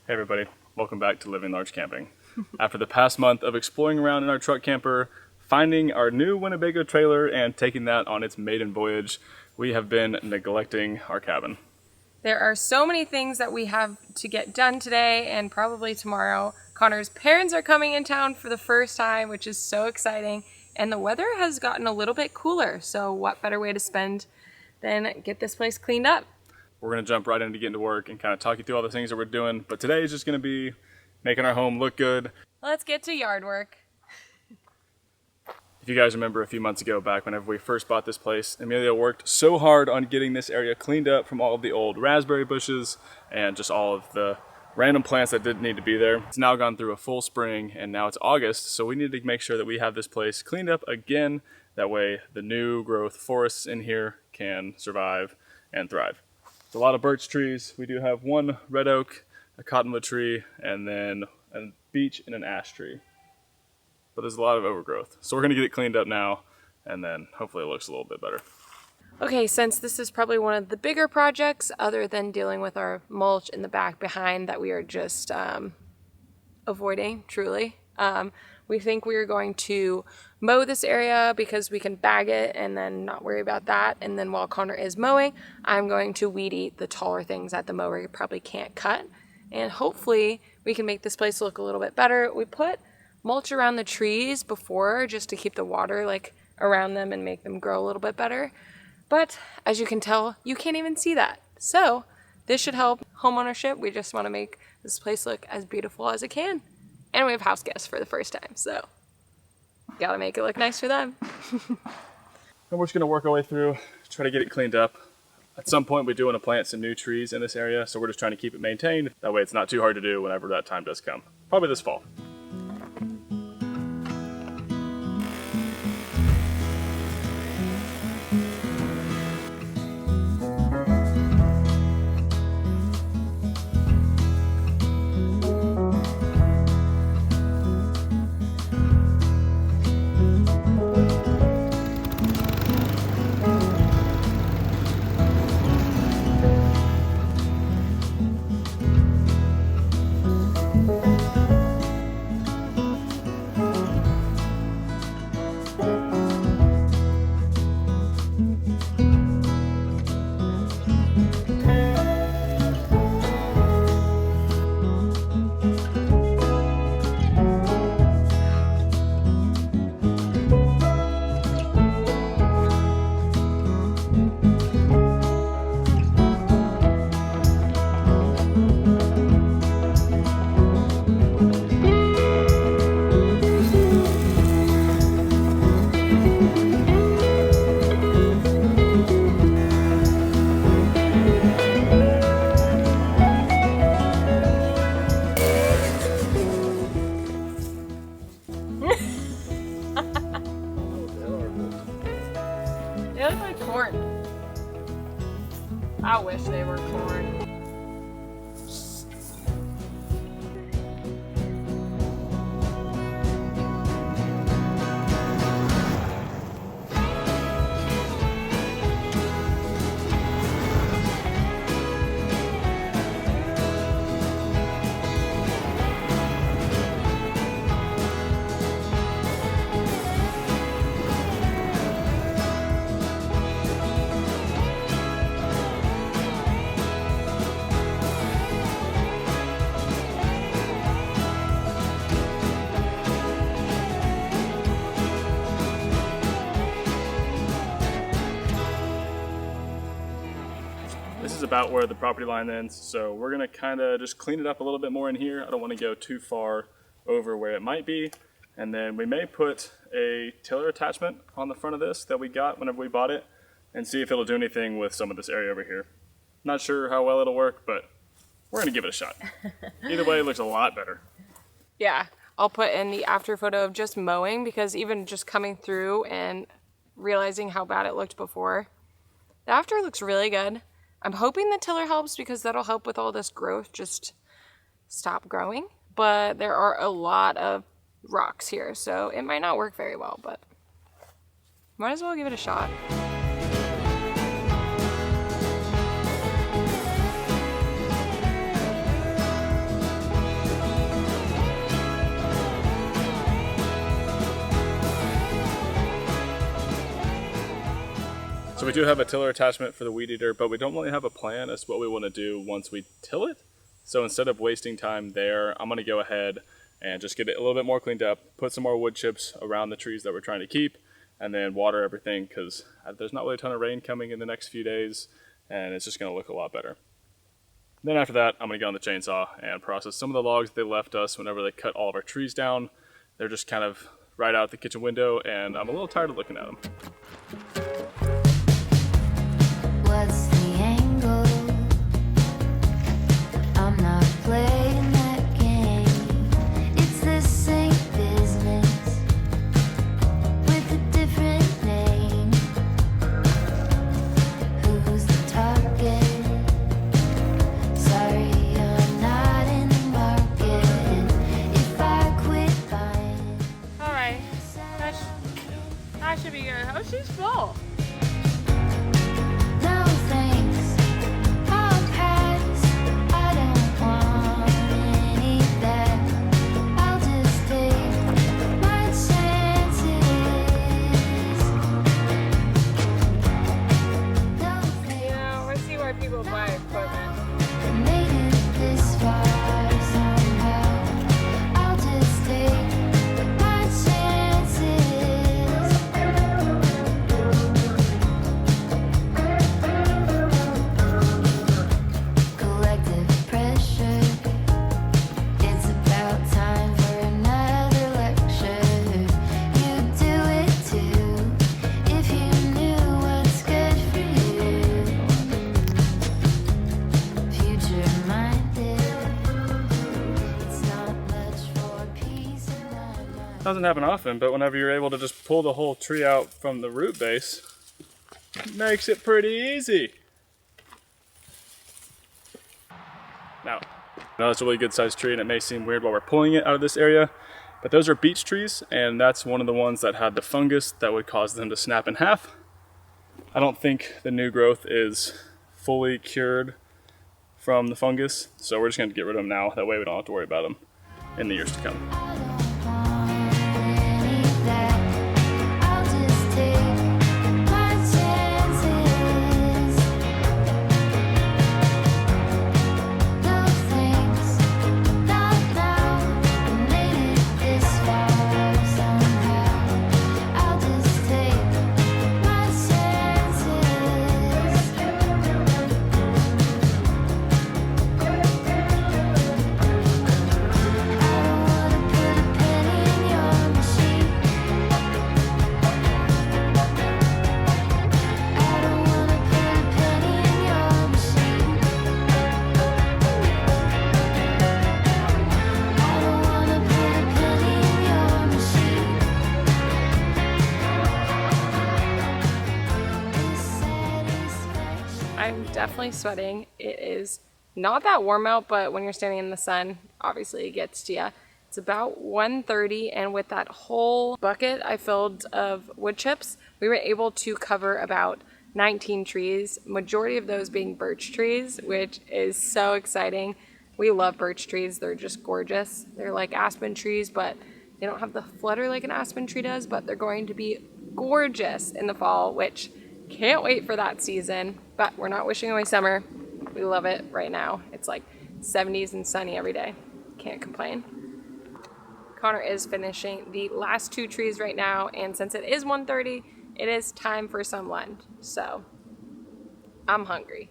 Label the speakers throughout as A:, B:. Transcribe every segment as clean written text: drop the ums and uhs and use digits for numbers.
A: Hey everybody, welcome back to Living Large Camping. After the past month of exploring around in our truck camper, finding our new Winnebago trailer and taking that on its maiden voyage, we have been neglecting our cabin.
B: There are so many things that we have to get done today and probably tomorrow. Connor's parents are coming in town for the first time, which is so exciting, and the weather has gotten a little bit cooler, so what better way to spend than get this place cleaned up?
A: We're going to jump right into getting to work and kind of talk you through all the things that we're doing, but today is just going to be making our home look good.
B: Let's get to yard work.
A: If you guys remember a few months ago, back whenever we first bought this place, Amelia worked so hard on getting this area cleaned up from all of the old raspberry bushes and just all of the random plants that didn't need to be there. It's now gone through a full spring and now it's August, so we need to make sure that we have this place cleaned up again. That way the new growth forests in here can survive and thrive. It's a lot of birch trees. We do have one red oak, a cottonwood tree, and then a beech and an ash tree. But there's a lot of overgrowth. So we're gonna get it cleaned up now, and then hopefully it looks a little bit better.
B: Okay, since this is probably one of the bigger projects, other than dealing with our mulch in the back behind that we are just avoiding, truly, we think we are going to mow this area because we can bag it and then not worry about that. And then while Connor is mowing, I'm going to weed eat the taller things that the mower probably can't cut. And hopefully we can make this place look a little bit better. We put mulch around the trees before just to keep the water like around them and make them grow a little bit better. But as you can tell, you can't even see that. So this should help homeownership. We just want to make this place look as beautiful as it can. And we have house guests for the first time, so gotta make it look nice for them.
A: And we're just gonna work our way through, try to get it cleaned up. At some point we do want to plant some new trees in this area, so we're just trying to keep it maintained. That way it's not too hard to do whenever that time does come. Probably this fall.
B: They look like corn. I wish they were corn.
A: This is about where the property line ends, so we're gonna kind of just clean it up a little bit more in here. I don't want to go too far over where it might be. And then we may put a tiller attachment on the front of this that we got whenever we bought it and see if it'll do anything with some of this area over here. Not sure how well it'll work, but we're gonna give it a shot. Either way, it looks a lot better.
B: Yeah, I'll put in the after photo of just mowing because even just coming through and realizing how bad it looked before, the after looks really good. I'm hoping the tiller helps because that'll help with all this growth just stop growing. But there are a lot of rocks here, so it might not work very well, but might as well give it a shot.
A: we do have a tiller attachment for the weed eater, but we don't really have a plan as to what we want to do once we till it. So instead of wasting time there, I'm going to go ahead and just get it a little bit more cleaned up, put some more wood chips around the trees that we're trying to keep, and then water everything because there's not really a ton of rain coming in the next few days, and it's just going to look a lot better. Then after that, I'm going to get on the chainsaw and process some of the logs they left us whenever they cut all of our trees down. They're just kind of right out the kitchen window, and I'm a little tired of looking at them.
C: What's the angle? I'm not playing that game. It's the same business with a different name. Who's the target? Sorry, I'm not in the market. If I quit buying.
B: All right, that should be good. Oh, she's full.
C: No thanks, I'll pass. I don't want any of that. I'll just take my chances. No thanks,
B: I see why people buy equipment.
C: I made it this far somehow. I'll just take my chances. Collective pressure. It's about time for another lecture. You do it too. If you knew what's good for you. Future minded. It's not much for peace in my mind.
A: Doesn't happen often, but whenever you're able to just pull the whole tree out from the root base, it makes it pretty easy. Now, I know it's a really good sized tree and it may seem weird while we're pulling it out of this area, but those are beech trees, and that's one of the ones that had the fungus that would cause them to snap in half. I don't think the new growth is fully cured from the fungus, so we're just going to get rid of them now. That way we don't have to worry about them in the years to come.
C: I don't want any of that. I'll just take my chances. No thanks, not now. I made it this far somehow. I'll just take my chances.
B: I'm definitely sweating. It is not that warm out, but when you're standing in the sun, obviously it gets to you. It's about 1:30, and with that whole bucket I filled of wood chips, we were able to cover about 19 trees, majority of those being birch trees, which is so exciting. We love birch trees. They're just gorgeous. They're like aspen trees, but they don't have the flutter like an aspen tree does, but they're going to be gorgeous in the fall, which can't wait for that season. But we're not wishing away summer. We love it right now. It's like 70s and sunny every day. Can't complain. Connor is finishing the last two trees right now, and since it is 1:30, it is time for some lunch. So I'm hungry.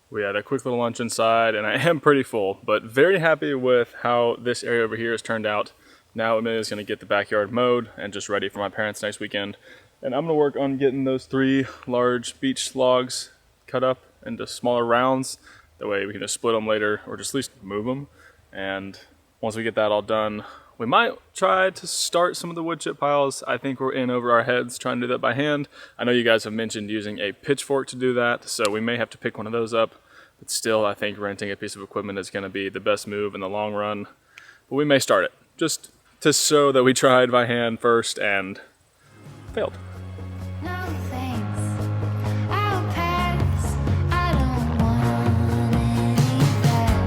A: We had a quick little lunch inside, and I am pretty full, but very happy with how this area over here has turned out. Now Amelia's going to get the backyard mowed and just ready for my parents' next weekend. And I'm going to work on getting those 3 large beech logs cut up into smaller rounds. That way we can just split them later, or just at least move them. And once we get that all done, we might try to start some of the wood chip piles. I think we're in over our heads trying to do that by hand. I know you guys have mentioned using a pitchfork to do that, so we may have to pick one of those up. But still, I think renting a piece of equipment is going to be the best move in the long run. But we may start it, just to show that we tried by hand first and failed.
C: No thanks, I'll pass. I don't want any of that.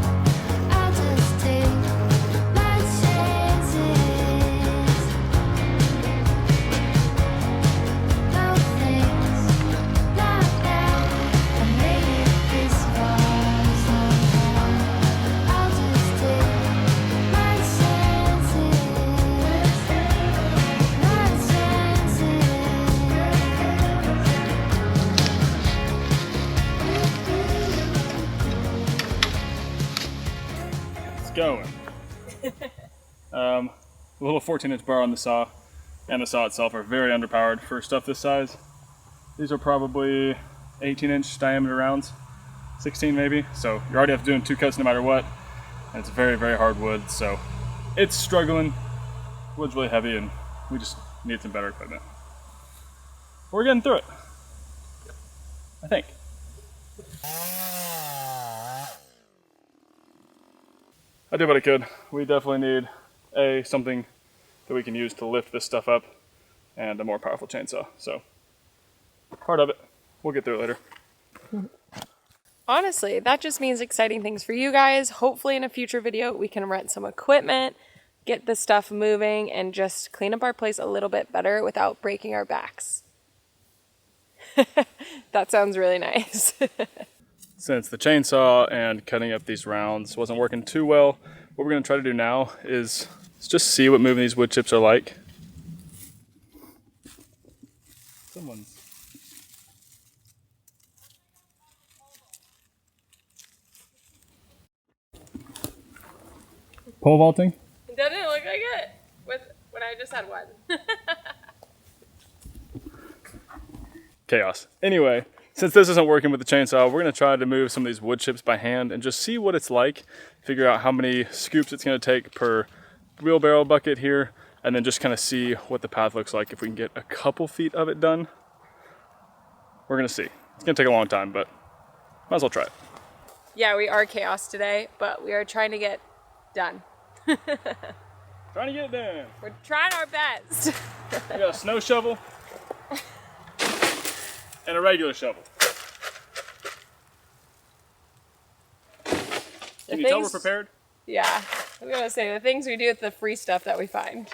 C: I'll just take my chances. No thanks,
A: going. A little 14-inch bar on the saw and the saw itself are very underpowered for stuff this size. These are probably 18-inch diameter rounds, 16 maybe. So you already have to do 2 cuts no matter what. And it's very, very hard wood, so it's struggling. Wood's really heavy and we just need some better equipment. We're getting through it, I think. I did what I could. We definitely need something that we can use to lift this stuff up and a more powerful chainsaw. So part of it, we'll get through it later.
B: Honestly, that just means exciting things for you guys. Hopefully in a future video, we can rent some equipment, get this stuff moving, and just clean up our place a little bit better without breaking our backs. That sounds really nice.
A: Since the chainsaw and cutting up these rounds wasn't working too well, what we're going to try to do now is just see what moving these wood chips are like. Someone's... pole vaulting?
B: It doesn't look like it when I just had one.
A: Chaos. Anyway, since this isn't working with the chainsaw, we're going to try to move some of these wood chips by hand and just see what it's like, figure out how many scoops it's going to take per wheelbarrow bucket here, and then just kind of see what the path looks like if we can get a couple feet of it done. We're going to see. It's going to take a long time, but might as well try it.
B: Yeah, we are chaos today, but we are trying to get done.
A: Trying to get it done.
B: We're trying our best.
A: We got a snow shovel and a regular shovel. Can you tell we're prepared?
B: Yeah, I was gonna say the things we do with the free stuff that we find.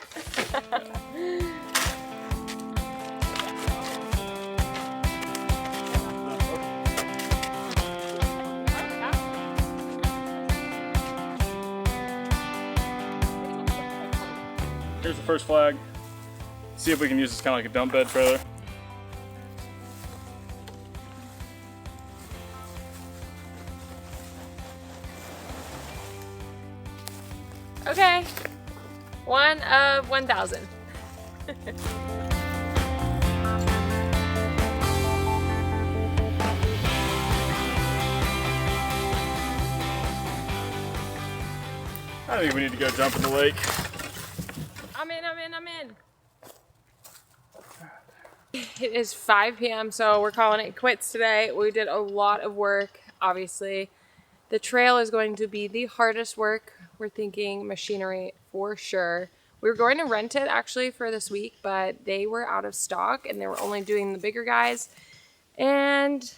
A: Here's the first flag. See if we can use this kind of like a dump bed trailer.
B: Okay, 1 of 1,000.
A: I think we need to go jump in the lake.
B: I'm in. It is 5 p.m. so we're calling it quits today. We did a lot of work, obviously. The trail is going to be the hardest work. We're thinking machinery for sure. We were going to rent it actually for this week, but they were out of stock and they were only doing the bigger guys. And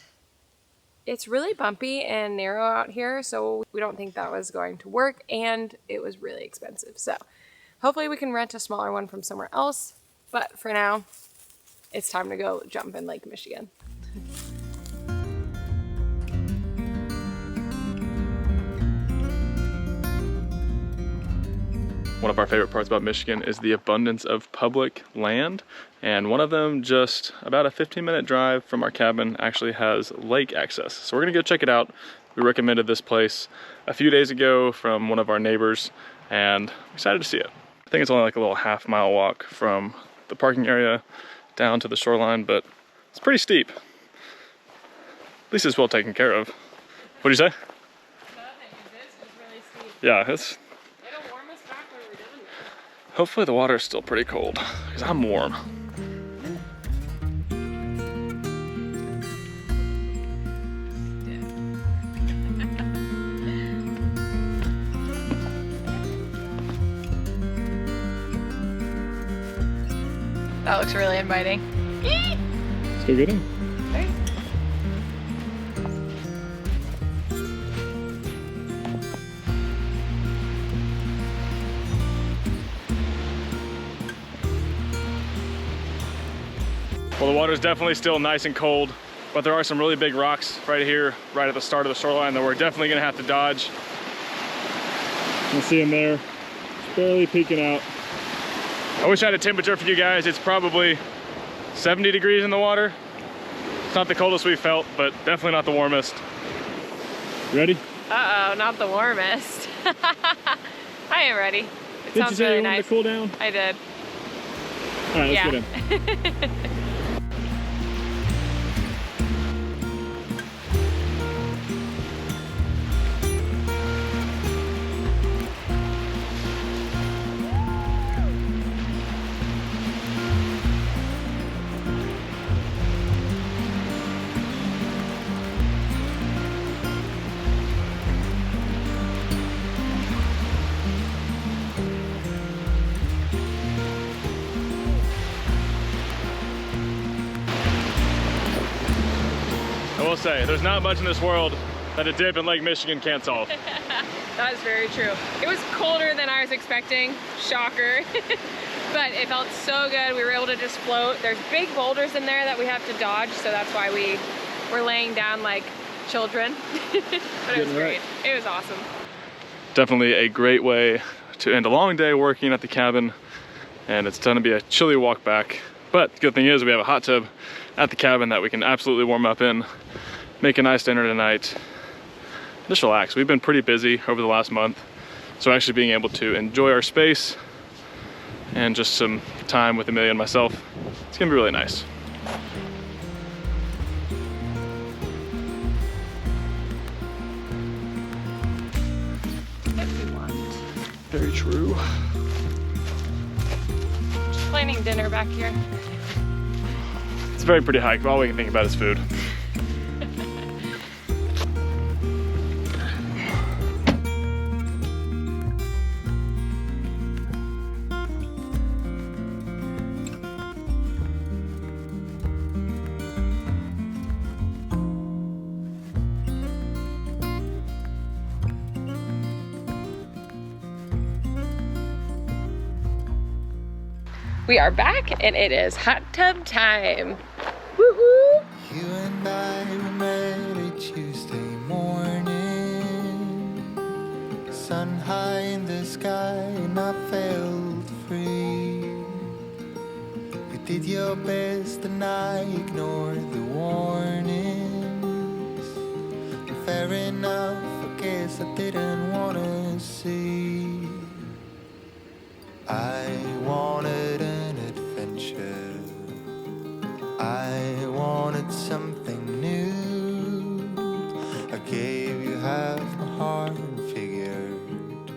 B: it's really bumpy and narrow out here, so we don't think that was going to work, and it was really expensive. So hopefully we can rent a smaller one from somewhere else, but for now, it's time to go jump in Lake Michigan.
A: One of our favorite parts about Michigan is the abundance of public land, and one of them, just about a 15-minute drive from our cabin, actually has lake access. So we're gonna go check it out. We recommended this place a few days ago from one of our neighbors, and I'm excited to see it. I think it's only like a little half-mile walk from the parking area down to the shoreline, but it's pretty steep. At least it's well taken care of. What do you say? Yeah, it's... Hopefully the water is still pretty cold, because I'm warm.
B: That looks really inviting.
A: Let's go get him. Well, the water's definitely still nice and cold, but there are some really big rocks right here, right at the start of the shoreline that we're definitely gonna have to dodge. You can see them there, it's barely peeking out. I wish I had a temperature for you guys. It's probably 70 degrees in the water. It's not the coldest we've felt, but definitely not the warmest. You ready?
B: Uh-oh, not the warmest. I am ready. It
A: Did you
B: sounds
A: say
B: really
A: you wanted
B: nice.
A: to cool down?
B: I did.
A: All right, let's
B: Yeah.
A: get in. I will say, there's not much in this world that a dip in Lake Michigan can't solve.
B: That is very true. It was colder than I was expecting, shocker. But it felt so good. We were able to just float. There's big boulders in there that we have to dodge, so that's why we were laying down like children. But it was great. It was awesome.
A: Definitely a great way to end a long day working at the cabin, and it's gonna be a chilly walk back. But the good thing is we have a hot tub at the cabin that we can absolutely warm up in, make a nice dinner tonight, just relax. We've been pretty busy over the last month, so actually being able to enjoy our space and just some time with Amelia and myself, it's gonna be really nice.
B: If we want.
A: Very true.
B: Just planning dinner back here.
A: It's a very pretty hike, but all we can think about is food.
B: We are back and it is hot tub time. Woohoo!
D: You and I were met a Tuesday morning, sun high in the sky, and I felt free. You did your best and I ignored the warnings. Fair enough, I guess I didn't wanna see. I wanted an adventure. I wanted something new. I gave you half my heart and figured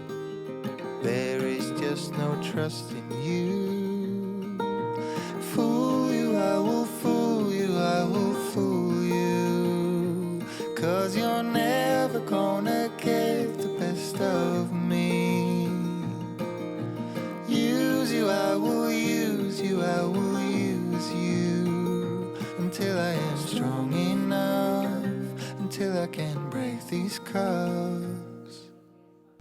D: there is just no trust in you. Fool you, I will fool you, I will fool you. 'Cause you're never gonna get the best of me. Use you, I will use you, I will use you until I am strong enough, until I can break these cuffs.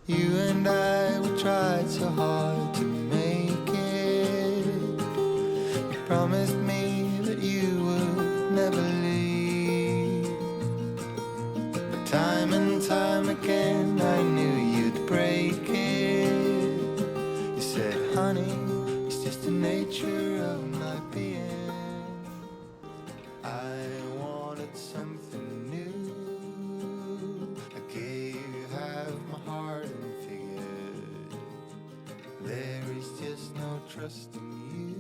D: You and I, we tried so hard to make it. You promised me that you would never leave. But time and time again, I knew you'd break it. You said, honey, it's just the nature of my being. I wanted something new. I gave you half my heart and figured there is just no trust in you.